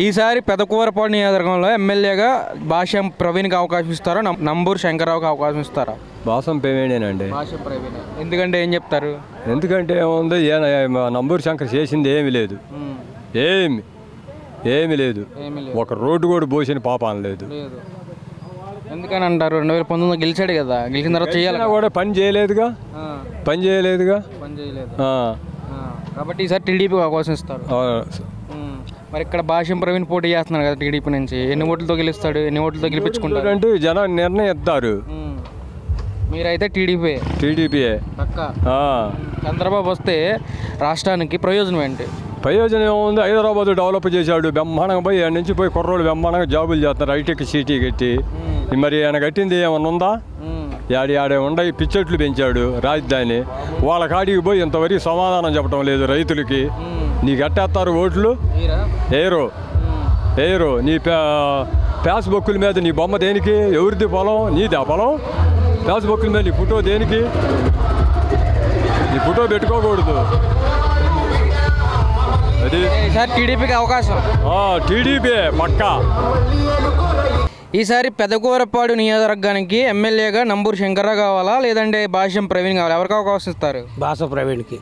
ఈసారి పెదకూరపాడు నియోజకవర్గంలో ఎమ్మెల్యేగా భాష్యం ప్రవీణ్కి అవకాశం ఇస్తారా, నంబూరు శంకర్రావుకి అవకాశం ఇస్తారా? భాసం ప్రవీణేనండి. భాష్యం ప్రవీణ్ ఎందుకంటే ఏం చెప్తారు? ఎందుకంటే ఏముంది, నంబూరు శంకర్ చేసింది ఏమీ లేదు, ఏమీ లేదు. ఒక రోడ్డు కూడా పోసిన పాపం లేదు. ఎందుకని అంటారు? 2019 గెలిచాడు కదా, గెలిచిన తర్వాత చేయాలి కూడా పని చేయలేదుగా. కాబట్టి ఈసారి టీడీపీకి అవకాశం ఇస్తారు. మరి ఇక్కడ భాష్యం ప్రవీణ్ పోటీ చేస్తున్నాడు కదా టీడీపీ నుంచి, ఎన్ని ఓట్లతో గెలుస్తాడు, ఎన్ని ఓట్లతో గెలిపించుకుంటారు అంటే జనం నిర్ణయిస్తారు. మీరైతే టీడీపీ పక్క. చంద్రబాబు వస్తే రాష్ట్రానికి ప్రయోజనం ఏంటి? ప్రయోజనం ఏముంది, హైదరాబాద్ డెవలప్ చేశాడు బ్రహ్మాండంగా. పోయి ఆడ నుంచి పోయి కుర్రోళ్ళు బ్రహ్మాండంగా జాబులు చేస్తున్నారు, హైటెక్ సిటీ కట్టి. మరి ఆయన కట్టింది ఏమన్నా ఉందా? ఆడే ఉండ పిచ్చెట్లు పెంచాడు రాజధాని. వాళ్ళ కాడికి పోయి ఇంతవరకు సమాధానం చెప్పడం లేదు రైతులకి. నీకు ఎట్టేస్తారు ఓట్లు? వేయరు. నీ ఫేస్బుక్ల మీద నీ బొమ్మ దేనికి? ఎవరిది పొలం? నీది ఆ పొలం. ఫేస్బుక్ల మీద నీ ఫోటో దేనికి? నీ ఫోటో పెట్టుకోకూడదు. అది టీడీపీకి అవకాశం. టీడీపీ పక్కా. ఈసారి పెదకూరపాడు నియోజకవర్గానికి ఎమ్మెల్యేగా నంబూరు శంకర్రావు కావాలా, లేదంటే భాష్యం ప్రవీణ్ కావాలా? ఎవరికి అవకాశం ఇస్తారు? భాష్యం ప్రవీణ్కి.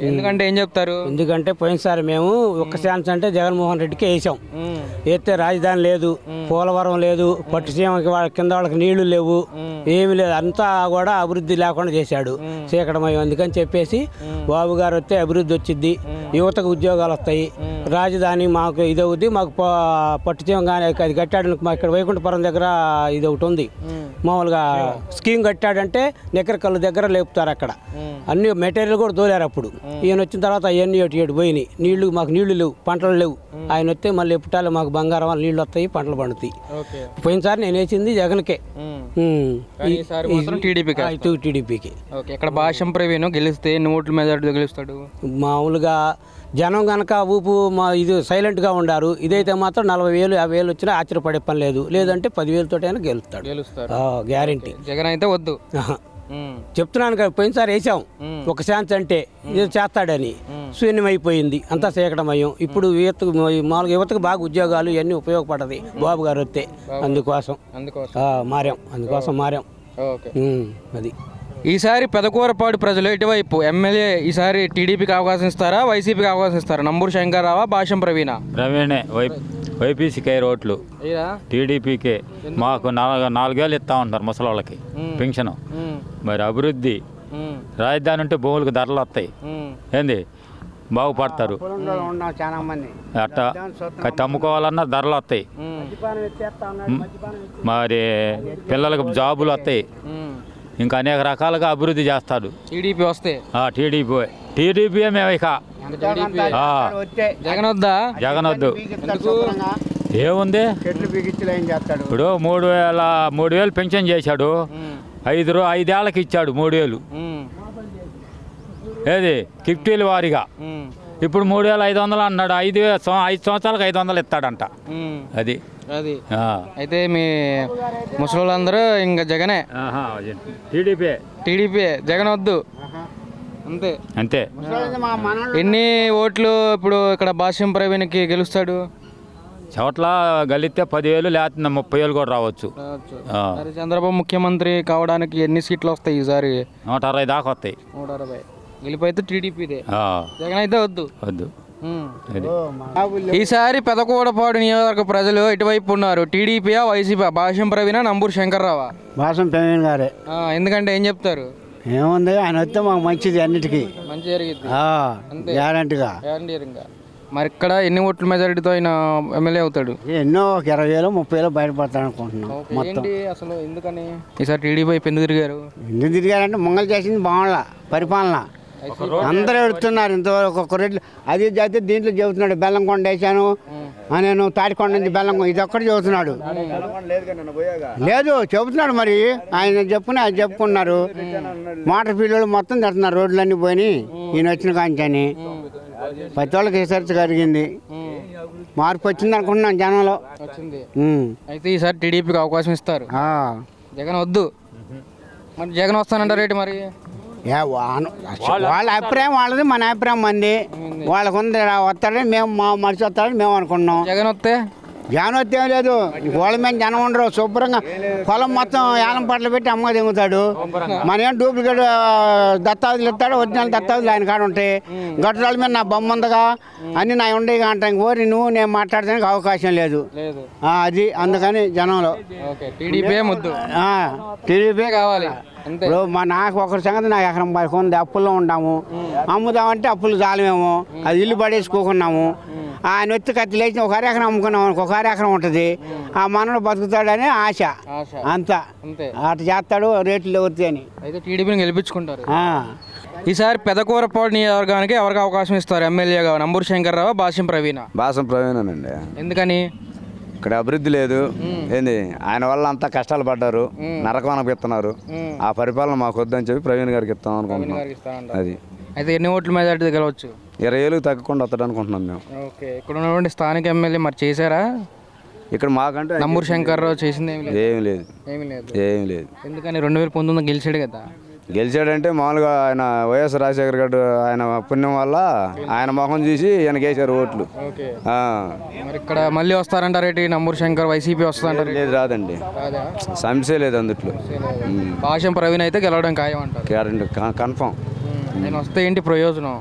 ఎందుకంటే ఏం చెప్తారు? ఎందుకంటే పోయినసారి మేము ఒక్క ఛాన్స్ అంటే జగన్మోహన్ రెడ్డికి వేసాం. వేస్తే రాజధాని లేదు, పోలవరం లేదు, పట్టుసీమకి కింద వాళ్ళకి నీళ్లు లేవు, ఏమి లేదు. అంతా కూడా అభివృద్ధి లేకుండా చేశాడు చీకటమయం. అందుకని చెప్పేసి బాబు గారు వస్తే అభివృద్ధి వచ్చింది, యువతకు ఉద్యోగాలు వస్తాయి, రాజధాని మాకు ఇది అవుద్ది. మాకు పట్టుసీమ కానీ అది కట్టాడు. మాకు ఇక్కడ వైకుంఠపురం దగ్గర ఇది ఒకటి ఉంది, మామూలుగా స్కీమ్ కట్టాడంటే నెక్కరకల్లు దగ్గర లేపుతారు. అక్కడ అన్ని మెటీరియల్ కూడా తోలారు. అప్పుడు ఈయన వచ్చిన తర్వాత అవన్నీ ఏటు పోయినాయి. మాకు నీళ్లు లేవు, పంటలు లేవు. ఆయన వస్తే మళ్ళీ ఎప్పుటాలి మాకు బంగారం నీళ్ళు వస్తాయి, పంటలు పండుతాయి. పోయినసారి నేను వేసింది జగన్కే, టీడీపీకి. ఇక్కడ భాష్యం ప్రవీణ్ గెలిస్తే ఎన్ని ఓట్ల మెజారిటీతో గెలుస్తాడు? మామూలుగా జనం కనుక ఊపు ఇది సైలెంట్గా ఉండారు. ఇదైతే మాత్రం 40,000 50,000 వచ్చినా ఆశ్చర్యపడే పని లేదు. లేదంటే 10,000తోటైనా గెలుస్తాడు, గ్యారంటీ. జగన్ అయితే వద్దు చెప్తున్నాను కదా. పోయినసారి వేసాం ఒక ఛాన్స్ అంటే ఇది చేస్తాడని, శూన్యమైపోయింది, అంతా సేకటమయం. ఇప్పుడు మామూలుగా యువతకు బాగా ఉద్యోగాలు ఇవన్నీ ఉపయోగపడది బాబు గారు వస్తే. అందుకోసం మారాం. అది ఈసారి పెదకూరపాడు ప్రజలు ఎటువైపు ఎమ్మెల్యే ఈసారి టీడీపీకి అవకాశం ఇస్తారా, వైసీపీకి అవకాశం ఇస్తారా? నంబూరు శంకర్రావా, భాష్యం ప్రవీణే? వైపీసీకే ఓట్లు, టీడీపీకే. మాకు 4 ఏళ్ళు ఇస్తా ఉంటారు ముసలి పెన్షన్. మరి అభివృద్ధి, రాజధాని ఉంటే భూములకు ధరలు వస్తాయి, ఏంది బాగుపడతారు. అట్టా తమ్ముకోవాలన్నా ధరలు వస్తాయి, మరి పిల్లలకు జాబులు వస్తాయి, ఇంకా అనేక రకాలుగా అభివృద్ధి చేస్తాడు. టీడీపీ వస్తే టీడీపీ మేము ఇక జగన్ వద్దు. ఏముంది, ఇప్పుడు 3,000 పెన్షన్ చేశాడు, 5 ఏళ్ళకి ఇచ్చాడు 3,000. ఏది కిఫ్టీల వారిగా. ఇప్పుడు 3,500 అన్నాడు, 5 సంవత్సరాలకు 500 ఇస్తాడంట. అది అయితే మీ ముసలోళ్ళందరూ ఇంకా జగనే, టీడీపీ, జగన్ వద్దు అంతే. ఎన్ని ఓట్లు ఇప్పుడు ఇక్కడ భాష్యం ప్రవీణ్కి గెలుస్తాడు? చోట్ల గెలిస్తే 10,000 లేకపోతే 30,000 కూడా రావచ్చు. చంద్రబాబు ముఖ్యమంత్రి కావడానికి ఎన్ని సీట్లు వస్తాయి ఈసారి? 160 దాకా వస్తాయి. 160 గెలిపైతే టీడీపీదే, జగన్ అయితే వద్దు. ఈసారి పెదకూరపాడు నియోజకవర్గ ప్రజలు ఎటువైపు ఉన్నారు? టీడీపీయా, వైసీపీ? భాష్యం ప్రవీణా, నంబూరు శంకర్రావా? భాష్యం ప్రవీణ్ గారే. ఎందుకంటే ఏం చెప్తారు? ఏముంది, ఆయన వస్తే మాకు మంచిది, అన్నిటికీ మంచి జరిగింది, గ్యారంటీగా. మరి ఇక్కడ ఎన్ని ఓట్ల మెజారిటీతో ఆయన ఎమ్మెల్యే అవుతాడు? ఎన్నో 20,000 30,000 బయటపడతాడు అనుకుంటున్నాం మొత్తం. అసలు ఎందుకని ఈసారి టీడీపీ ఎందుకు తిరిగారు? ఎందుకు తిరిగారంటే మొంగలు చేసింది బాగుండా పరిపాలన. అందరూ ఎడుతున్నారు ఇంతవరకు. ఒక్క రెడ్లు అది అయితే దీంట్లో చెబుతున్నాడు, బెల్లం కొండ వేసాను నేను, తాటికొండ నుంచి బెల్లం, ఇది ఒక్కటి చెబుతున్నాడు. లేదు చెబుతున్నాడు, మరి ఆయన చెప్పుకున్నారు. మోటార్ ఫీల్డ్ మొత్తం తిడుతున్నారు, రోడ్లన్నీ పోయి ఈయన వచ్చిన కాంచని. ప్రతి వాళ్ళకి రీసెర్చ్ జరిగింది, మార్పు వచ్చింది అనుకుంటున్నాను జనంలో. అయితే ఈసారి టీడీపీకి అవకాశం ఇస్తారు, జగన్ వద్దు. మరి జగన్ వస్తానంటారు ఏంటి? మరి వాళ్ళ అభిప్రాయం వాళ్ళది, మన అభిప్రాయం మంది. వాళ్ళకు ఉంది వస్తాడని మేము మా మనిషి వస్తాడని మేము అనుకున్నాం. జగన్ వస్తే జనం వస్తే ఏం లేదు, వాళ్ళ మీద జనం ఉండరు. శుభ్రంగా పొలం మొత్తం యాలం పట్ల పెట్టి అమ్మ దిగుతాడు. మన ఏం డూప్లికేట్ దత్తావతులు ఇస్తాడు, ఒరిజినల్ దత్తావతులు ఆయన కాడ ఉంటాయి. గట్టురాల మీద నా బొమ్మ ఉందగా అన్నీ నా ఉండేవి అంటానికి ఓరి నువ్వు నేను మాట్లాడడానికి అవకాశం లేదు. అది అందుకని జనంలో టీడీపీ ముద్దు, టీడీపీ కావాలి. ఇప్పుడు నాకు ఒకరి సంగతి నాకు ఎకరం ఉంది, అప్పుల్లో ఉంటాము. అమ్ముదామంటే అప్పులు చాలమేమో, అది ఇల్లు పడేసుకోకున్నాము. ఆయన వచ్చి కత్తి లేచి ఒక ఎకరం అమ్ముకున్నాం అనుకో, ఒక ఎకరం ఉంటుంది. ఆ మనడు బతుకుతాడని ఆశ అంతా. అటు చేస్తాడు రేట్లు వస్తాయని. అయితే టీడీపీని గెలిపించుకుంటారు. ఈసారి పెదకూరపాడు నియోజకవర్గానికి ఎవరికి అవకాశం ఇస్తారు ఎమ్మెల్యేగా? నంబూరు శంకర్రావు, బాసిం ప్రవీణ? బాసం ప్రవీణనండి. ఎందుకని? ఇక్కడ అభివృద్ధి లేదు. ఏంది ఆయన వల్ల అంతా కష్టాలు పడ్డారు, నరకం అనిపిస్తున్నారు. ఆ పరిపాలన మాకు వద్దని చెప్పి ప్రవీణ్ గారికి ఇస్తాం అనుకుంటున్నాం. అది అయితే ఎన్ని ఓట్ల మెజార్టీ గెలవచ్చు? 20 ఏళ్ళకి తగ్గకుండా వస్తాడు అనుకుంటున్నాం మేము. ఓకే, ఇక్కడ ఉన్నటువంటి స్థానిక ఎమ్మెల్యే మరి చేశారా? ఇక్కడ మాకంటే నంబూరు శంకర్రావు చేసింది ఏమి లేదు. ఏమి లేదు. ఎందుకని? 2019 గెలిచాడు కదా. గెలిచాడంటే మామూలుగా ఆయన వైఎస్ రాజశేఖర్ గారు ఆయన పుణ్యం వల్ల ఆయన మొహం చూసి ఈయనకి వేసారు ఓట్లు. మరి ఇక్కడ మళ్ళీ వస్తారంటారేంటి? నంబూరు శంకర్ వైసీపీ వస్తారంటారు? లేదు, రాదండి, సమస్య లేదు అందుట్లో. బాసిం ప్రవీణ్ అయితే గెలవడం ఖాయం అంటారు. Guarantee confirm. ఆయన వస్తే ఏంటి ప్రయోజనం?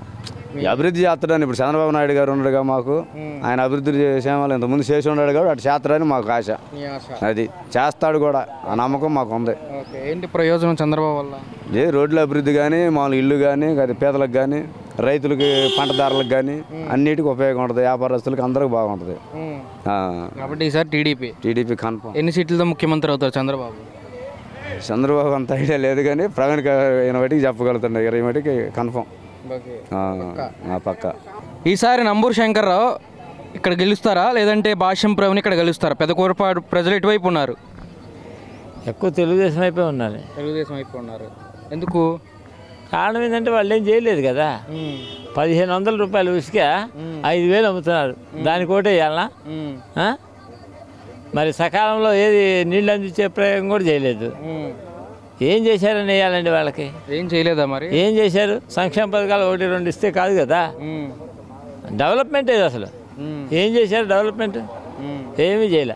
అభివృద్ధి చేస్తాడని ఇప్పుడు చంద్రబాబు నాయుడు గారు ఉన్నాడుగా మాకు, ఆయన అభివృద్ధి చేసేవాళ్ళు ఇంతకుముందు చేసి ఉన్నాడు కాబట్టి అటు చేస్తాడని మాకు ఆశ. అది చేస్తాడు కూడా, ఆ నమ్మకం మాకు ఉంది. ఏంటి ప్రయోజనం చంద్రబాబు వల్ల? రోడ్ల అభివృద్ధి కానీ, మామూలు ఇల్లు కానీ, పేదలకు కానీ, రైతులకి, పంటదారులకు కానీ అన్నిటికీ ఉపయోగం ఉంటుంది. వ్యాపారస్తులకి అందరికి బాగుంటుంది. కాబట్టి ఈసారి టీడీపీ కన్ఫామ్. ఎన్ని సీట్లతో ముఖ్యమంత్రి అవుతారు చంద్రబాబు? చంద్రబాబు అంత ఐడియా లేదు కానీ ప్రవీణ్ ఈయన బట్టికి చెప్పగలుగుతుండే, 20 మటుకి కన్ఫామ్ పక్క. ఈసారి నంబూరు శంకర్రావు ఇక్కడ గెలుస్తారా, లేదంటే బాసిం ప్రవీణ్ ఇక్కడ గెలుస్తారా? పెదకూరపాడు ప్రజలు ఎటువైపు ఉన్నారు? ఎక్కువ తెలుగుదేశం అయిపోయి ఉన్నారు. తెలుగుదేశం వైపు ఉన్నారు. ఎందుకు? కారణం ఏంటంటే వాళ్ళు ఏం చేయలేదు కదా. 1500 రూపాయలు ఉసుక 5000 అమ్ముతున్నారు. దానికి ఒకటే వేయాలనా? మరి సకాలంలో ఏది నీళ్ళు అందించే ప్రయోగం కూడా చేయలేదు. ఏం చేశారని వేయాలండి వాళ్ళకి? ఏం చేయలేదా మరి? ఏం చేశారు? సంక్షేమ పథకాలు 1-2 ఇస్తే కాదు కదా. డెవలప్మెంట్ ఏది అసలు? ఏం చేశారు డెవలప్మెంట్? ఏమీ చేయలే.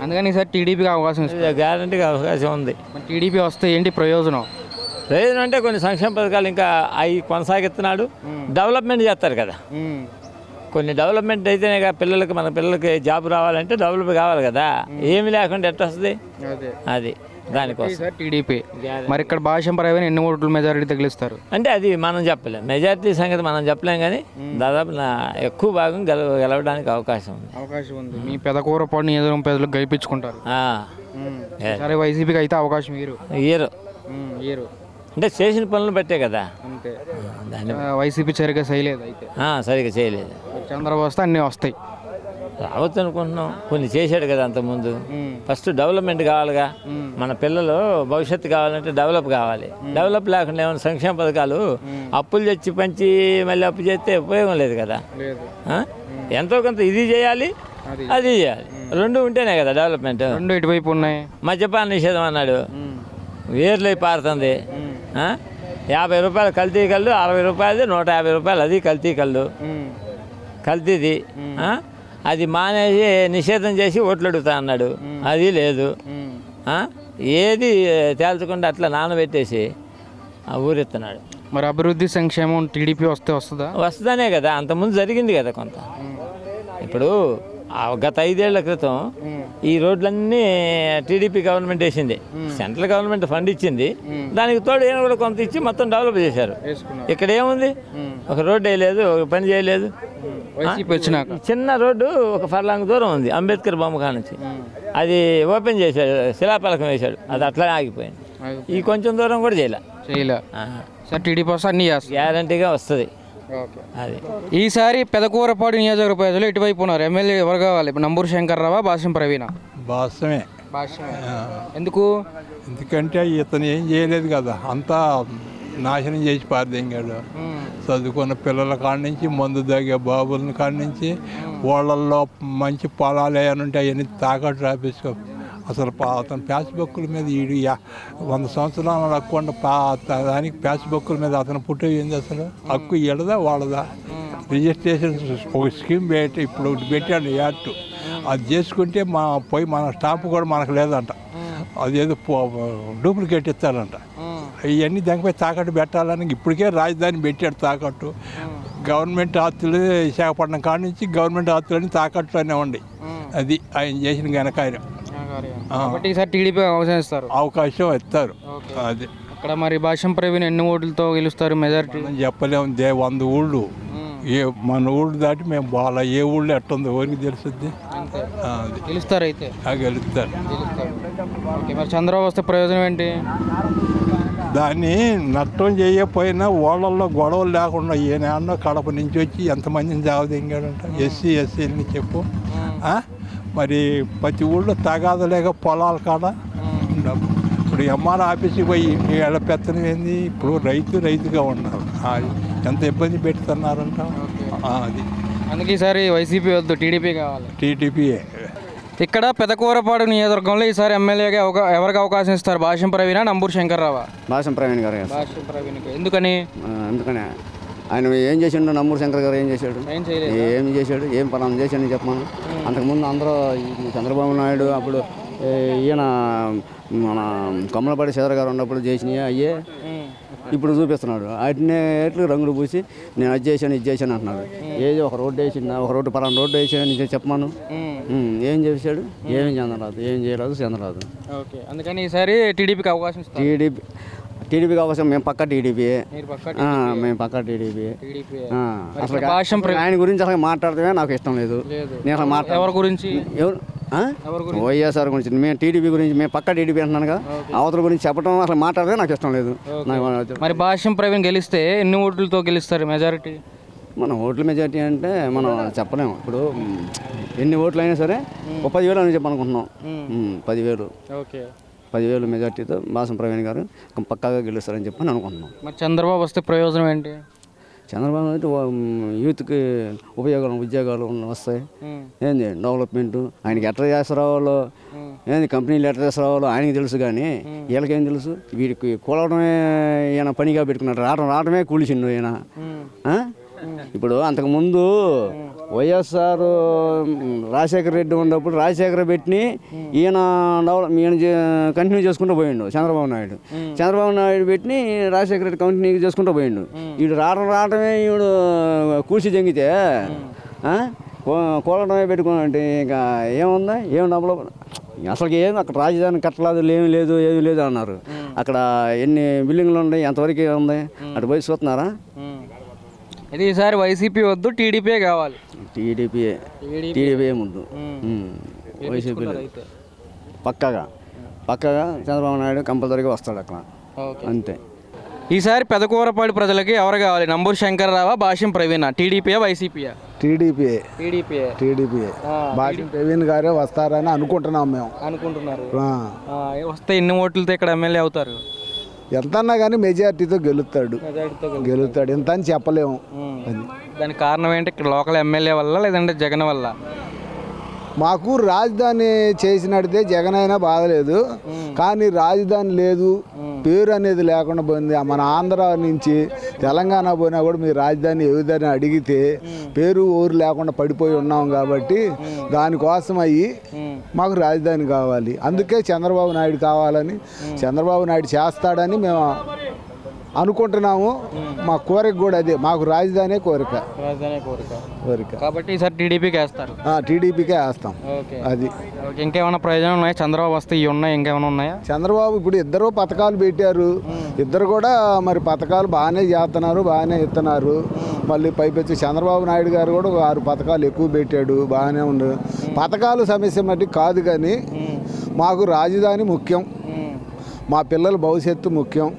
అందుకని ఈసారి టీడీపీకి అవకాశం ఇస్తారు. గ్యారంటీగా అవకాశం ఉంది. టీడీపీ వస్తే ఏంటి ప్రయోజనం? ప్రయోజనం అంటే కొన్ని సంక్షేమ పథకాలు ఇంకా అవి కొనసాగిస్తున్నాడు. డెవలప్మెంట్ చేస్తారు కదా. కొన్ని డెవలప్మెంట్ అయితేనే పిల్లలకి, మన పిల్లలకి జాబ్ రావాలంటే డెవలప్ కావాలి కదా. ఏమి లేకుండా ఎట్లా వస్తుంది? అది దానికోసం టీడీపీ. మరి ఇక్కడ బాసిం ప్రవీణ్ ఎన్ని ఓట్ల మెజారిటీ తగిలిస్తారు అంటే అది మనం చెప్పలేం. మెజారిటీ సంగతి మనం చెప్పలేం కానీ దాదాపు ఎక్కువ భాగం గెలవడానికి అవకాశం ఉంది. మీ పెదకూరపాడు నియోజకవర్గం ప్రజలకు గెలిపించుకుంటారు. సరే, వైసీపీకి అయితే అవకాశం ఇయ్యరు. అంటే చేసిన పనులు బట్టే కదా. అంతే. వైసీపీ సరిగ్గా చేయలేదు. అయితే సరిగ్గా చేయలేదు. చంద్రబాబు వస్తే అన్నీ వస్తాయి. రావచ్చు అనుకుంటున్నాం. కొన్ని చేశాడు కదా అంతకుముందు. ఫస్ట్ డెవలప్మెంట్ కావాలిగా. మన పిల్లలు భవిష్యత్తు కావాలంటే డెవలప్ కావాలి. డెవలప్ లేకుండా ఏమైనా సంక్షేమ పథకాలు అప్పులు తెచ్చి పంచి మళ్ళీ అప్పు చేస్తే ఉపయోగం లేదు కదా. ఎంతో కొంత ఇది చేయాలి, అది చేయాలి. రెండు ఉంటేనే కదా డెవలప్మెంట్. రెండు ఇటువైపు ఉన్నాయి. మద్యపాన నిషేధం అన్నాడు, వేర్లై పారుతుంది. 50 రూపాయలు కల్తీ కళ్ళు, 60 రూపాయలది 150 రూపాయలు అది కల్తీ కళ్ళు. కల్తీది అది మానేసి నిషేధం చేసి ఓట్లు అడుగుతా అన్నాడు. అది లేదు. ఏది తేల్చకుండా అట్లా నానబెట్టేసి ఊరెత్తున్నాడు. మరి అభివృద్ధి సంక్షేమం టీడీపీ వస్తుందనే కదా. అంతకుముందు జరిగింది కదా కొంత. ఇప్పుడు గత 5 ఏళ్ల క్రితం ఈ రోడ్లన్నీ టీడీపీ గవర్నమెంట్ వేసింది. సెంట్రల్ గవర్నమెంట్ ఫండ్ ఇచ్చింది. దానికి తోడు ఏమైనా కూడా కొంత ఇచ్చి మొత్తం డెవలప్ చేశారు. ఇక్కడ ఏముంది? ఒక రోడ్డు వేయలేదు, ఒక పని చేయలేదు. చిన్న రోడ్డు ఒక ఫర్లాంగ్ దూరం ఉంది అంబేద్కర్ బొమ్మ కాడ నుంచి. అది ఓపెన్ చేశాడు, శిలాపలకం వేశాడు. అది అట్లా ఆగిపోయింది. ఈ కొంచెం దూరం కూడా చేయలే. సార్ టీడీపీ వస్తే అన్ని గ్యారంటీగా వస్తుంది. అది ఈసారి పెదకూరపాడు నియోజకవర్గ ప్రజలు ఇటువైపు ఉన్నారు. ఎమ్మెల్యే ఎవరు కావాలి? నంబూరు శంకర్రావా, బాసిం ప్రవీణ? బాసమే. ఎందుకు? ఎందుకంటే ఇతను ఏం చేయలేదు కదా, అంతా నాశనం చేసి పారదింగాడు. చదువుకున్న పిల్లల కాడ నుంచి, మందు తాగే బాబుల కాడ నుంచి, వాళ్ళల్లో మంచి పొలాలు ఏమైనా ఉంటే అవన్నీ తాకట్టు రాపించుకో అసలు అతను ఫేస్బుక్ల మీద 100 సంవత్సరాలు హక్కుండా దానికి ఫేస్బుక్ల మీద అతను పుట్టేది ఏంది అసలు హక్కు ఎడదా వాళ్ళదా రిజిస్ట్రేషన్ ఒక స్కీమ్ పెట్టి ఇప్పుడు పెట్టాడు యాక్ట్ అది చేసుకుంటే మన స్టాంప్ కూడా మనకు లేదంట అదేదో డూప్లికేట్ ఇస్తారంట ఇవన్నీ దానిపై తాకట్టు పెట్టాలని ఇప్పటికే రాజధాని పెట్టాడు తాకట్టు గవర్నమెంట్ ఆస్తులు విశాఖపట్నం కాడ నుంచి గవర్నమెంట్ ఆస్తులని తాకట్టులోనే ఉండి అది ఆయన చేసిన ఘనకార్యం కాబట్టి ఈసారి టీడీపీ అవకాశం ఇస్తారు. అవకాశం ఇస్తారు. అది అక్కడ మరి భాష్యం ప్రవీణ్ ఎన్ని ఓట్లతో గెలుస్తారు మెజారిటీ చెప్పలేము 100 ఊళ్ళు మన ఊళ్ళు దాటి మేము బాగా ఏ ఊళ్ళో ఎట్టుందో ఎవరికి తెలుస్తుంది గెలుస్తారు అయితే గెలుస్తారు. మరి చంద్రబాబు వస్తే ప్రయోజనం ఏంటి? దాన్ని నష్టం చేయకపోయినా ఓళ్ళల్లో గొడవలు లేకుండా ఏనాన్నో కడప నుంచి వచ్చి ఎంతమందిని జావదింగాడంట ఎస్సీలని చెప్పు మరి ప్రతి ఊళ్ళో తగాదలేక పొలాల కాడ ఇప్పుడు ఎంఆర్ ఆఫీస్కి పోయి ఏళ్ళ పెత్తనం ఏంది ఇప్పుడు రైతుగా ఉన్నారు ఎంత ఇబ్బంది పెడుతున్నారంట అది అందుకే ఈసారి వైసీపీ వద్దు టీడీపీ కావాలి. టీడీపీయే. ఇక్కడ పెదకూరపాడు నియోజకవర్గంలో ఈసారి ఎమ్మెల్యేగా ఎవరికి అవకాశం ఇస్తారు? భాష్యం ప్రవీణ, నంబూరు శంకర్రావా? భాష్యం ప్రవీణ్ గారు. భాష్యం ప్రవీణ్కి ఎందుకని? ఆయన ఏం చేసిండు? నంబూరు శంకర్ గారు ఏం చేశాడు? ఏం చేశాడు? ఏం పలానా చేశాడని చెప్పమను. అంతకుముందు అందరూ చంద్రబాబు నాయుడు అప్పుడు ఈయన మన కొమ్మలపాటి శ్రీధర్ గారు ఉన్నప్పుడు చేసినాయి అయ్యే ఇప్పుడు చూపిస్తున్నాడు. వాటినే ఎట్లు రంగులు పూసి నేను అది చేశాను ఇది చేశాను అంటున్నాడు. ఏది ఒక రోడ్డు వేసిందా, ఒక రోడ్డు పలానా రోడ్డు వేసాను చెప్పమాను. ఏం చేశాడు? ఏం చెందరాదు, ఏం చేయరాదు, చెందరాదు. అందుకని ఈసారి టీడీపీకి అవకాశం ఇస్తారు. టీడీపీకి అవకాశం మేము పక్కా టీడీపీ. మేము పక్కా టీడీపీ. అసలు ఆయన గురించి అసలు మాట్లాడటమే నాకు ఇష్టం లేదు. నేను అసలు ఎవరి గురించి? వైఎస్ఆర్ గురించి. మేము టీడీపీ గురించి మేము పక్కా టీడీపీ అంటున్నాను కదా. అవతల గురించి చెప్పడం అసలు మాట్లాడటమే నాకు ఇష్టం లేదు. మరి భాష్యం ప్రవీణ్ గెలిస్తే ఎన్ని ఓట్లతో గెలుస్తారు మెజారిటీ? మన ఓట్ల మెజారిటీ అంటే మనం చెప్పలేము. ఇప్పుడు ఎన్ని ఓట్లు అయినా సరే 10,000 అని చెప్పనుకుంటున్నాం. 10,000 మెజార్టీతో భాష్యం ప్రవీణ్ గారు పక్కాగా గెలుస్తారని చెప్పని అనుకుంటున్నాం. మరి చంద్రబాబు వస్తే ప్రయోజనం ఏంటి? చంద్రబాబు అయితే యూత్కి ఉద్యోగాలు వస్తాయి. ఏంది డెవలప్మెంట్ ఆయనకి ఎట్లా చేస్తారావాలో ఏంది కంపెనీలు ఎట్లా చేస్తారావాలో ఆయనకి తెలుసు. కానీ వీళ్ళకేం తెలుసు? వీడికి కూలడమే ఈయన పనిగా పెట్టుకున్నాడు. రావడమే కూలిచిండు ఈయన. ఇప్పుడు అంతకుముందు వైఎస్ఆర్ రాజశేఖర రెడ్డి ఉన్నప్పుడు రాజశేఖర పెట్టిని ఈయన కంటిన్యూ చేసుకుంటూ పోయిండు చంద్రబాబు నాయుడు పెట్టిని రాజశేఖర రెడ్డి కంటిన్యూ చేసుకుంటూ పోయిండు. వీడు రావడమే వీడు కూసి జంగితే కూలడమే పెట్టుకున్నాంటే ఇంకా ఏముందా? ఏం డబ్బులు అసలు ఏం అక్కడ రాజధాని కట్టలేదు, ఏమీ లేదు అన్నారు. అక్కడ ఎన్ని బిల్డింగ్లు ఉన్నాయి, ఎంతవరకు ఉంది? అటు పోయి చూస్తున్నారా? ఇది ఈసారి వైసీపీ వద్దు టీడీపీ కావాలి. టీడీపీ ముందు వైసీపీ పక్కాగా చంద్రబాబు నాయుడు కంపల్సరీగా వస్తాడు అక్కడ అంతే. ఈసారి పెదకూరపాడు ప్రజలకి ఎవరు కావాలి? నంబూరు శంకర్రావా, భాష్యం ప్రవీణ? టీడీపీయా వైసీపీయా? టీడీపీ. భాష్యం ప్రవీణ్ గారే వస్తారని అనుకుంటున్నాం మేము. అనుకుంటున్నారు. వస్తే ఎన్ని ఓట్లతో ఇక్కడ ఎమ్మెల్యే అవుతారు? ఎంతన్నా కానీ మెజార్టీతో గెలుస్తాడు. ఎంత అని చెప్పలేము. దానికి కారణం ఏంటి? ఇక్కడ లోకల్ ఎమ్మెల్యే వల్ల లేదంటే జగన్ వల్ల? మాకు రాజధాని చేసినట్టే జగన్ అయినా బాధలేదు. కానీ రాజధాని లేదు, పేరు అనేది లేకుండా పోయింది. మన ఆంధ్ర నుంచి తెలంగాణ పోయినా కూడా మీ రాజధాని ఏ విధంగా అడిగితే పేరు ఊరు లేకుండా పడిపోయి ఉన్నాం. కాబట్టి దానికోసం మాకు రాజధాని కావాలి. అందుకే చంద్రబాబు నాయుడు కావాలని, చంద్రబాబు నాయుడు చేస్తాడని మేము అనుకుంటున్నాము. మా కోరిక కూడా అదే, మాకు రాజధాని కోరిక. కాబట్టి ఈసారి టీడీపీకి వేస్తారు. టీడీపీకే వేస్తాం. అది ఇంకేమైనా ప్రయోజనం ఉన్నాయా? చంద్రబాబు వస్తే ఇవి ఉన్నాయి, ఇంకేమైనా ఉన్నాయా? చంద్రబాబు ఇప్పుడు ఇద్దరు పథకాలు పెట్టారు. ఇద్దరు కూడా మరి పథకాలు బాగానే చేస్తున్నారు, బాగానే ఇస్తున్నారు. మళ్ళీ పైపెచ్చి చంద్రబాబు నాయుడు గారు కూడా 6 పథకాలు ఎక్కువ పెట్టాడు, బాగానే ఉంది. పథకాలు సమస్య మట్టి కాదు, కానీ మాకు రాజధాని ముఖ్యం. మా పిల్లల భవిష్యత్తు ముఖ్యం.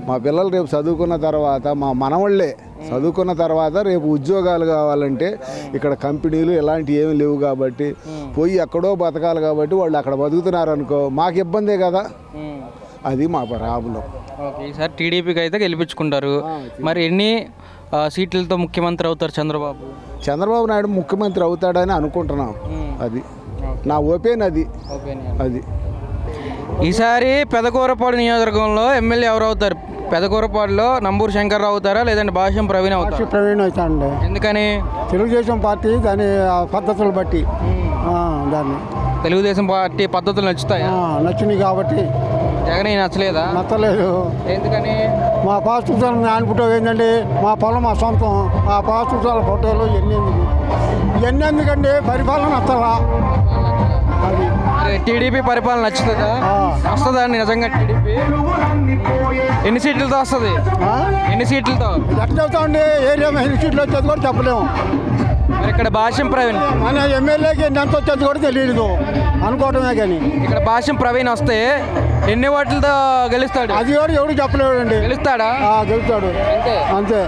మా పిల్లలు రేపు చదువుకున్న తర్వాత, మా మనవాళ్ళే చదువుకున్న తర్వాత రేపు ఉద్యోగాలు కావాలంటే ఇక్కడ కంపెనీలు ఇలాంటివి ఏమి లేవు. కాబట్టి పోయి ఎక్కడో బతకాలి. కాబట్టి వాళ్ళు అక్కడ బతుకుతున్నారు అనుకో, మాకు ఇబ్బందే కదా. అది మా ప్రాబ్లం. ఈసారి టీడీపీకి అయితే గెలిపించుకుంటారు. మరి ఎన్ని సీట్లతో ముఖ్యమంత్రి అవుతారు చంద్రబాబు? చంద్రబాబు నాయుడు ముఖ్యమంత్రి అవుతాడని అనుకుంటున్నాం. అది నా ఒపీనియన్. అది ఈసారి పెదకూరపాడు నియోజకవర్గంలో ఎమ్మెల్యే ఎవరు అవుతారు? పెదకూరపాడులో నంబూరు శంకర్రావు అవుతారా లేదంటే భాష్యం ప్రవీణ్ అవుతారు? ప్రవీణ్ అవుతాండి. ఎందుకని? తెలుగుదేశం పార్టీ దాని పద్ధతులు బట్టి దాన్ని తెలుగుదేశం పార్టీ పద్ధతులు నచ్చుతాయా? నచ్చినాయి కాబట్టి. జగన్ నచ్చలేదా? నచ్చలేదు. ఎందుకని? మా పాస్పుతాలు నాన్న ఫోటో ఏంటండి, మా పొలం మా సొంతం, మా పాస్పుతాల ఫోటోలు ఎన్నెందుకండి పరిపాలన నచ్చలా. అది టీడీపీ పరిపాలన నచ్చుతుందా? వస్తుందా నిజంగా టీడీపీ? ఎన్ని సీట్లతో వస్తుంది? ఎన్ని సీట్లతో? ఎట్లా చెబుతామండి, ఏరియా ఎన్ని సీట్లు వచ్చేది కూడా చెప్పలేము. మరి ఇక్కడ భాష్యం ప్రవీణ్ మన ఎమ్మెల్యేకి ఎంత వచ్చేది కూడా తెలియదు అనుకోవటమే. కానీ ఇక్కడ భాష్యం ప్రవీణ్ వస్తే ఎన్ని ఓట్లతో గెలుస్తాడు? అది కూడా ఎవరు చెప్పలేడు అండి. గెలుస్తాడా? గెలుస్తాడు అంతే. అంతే.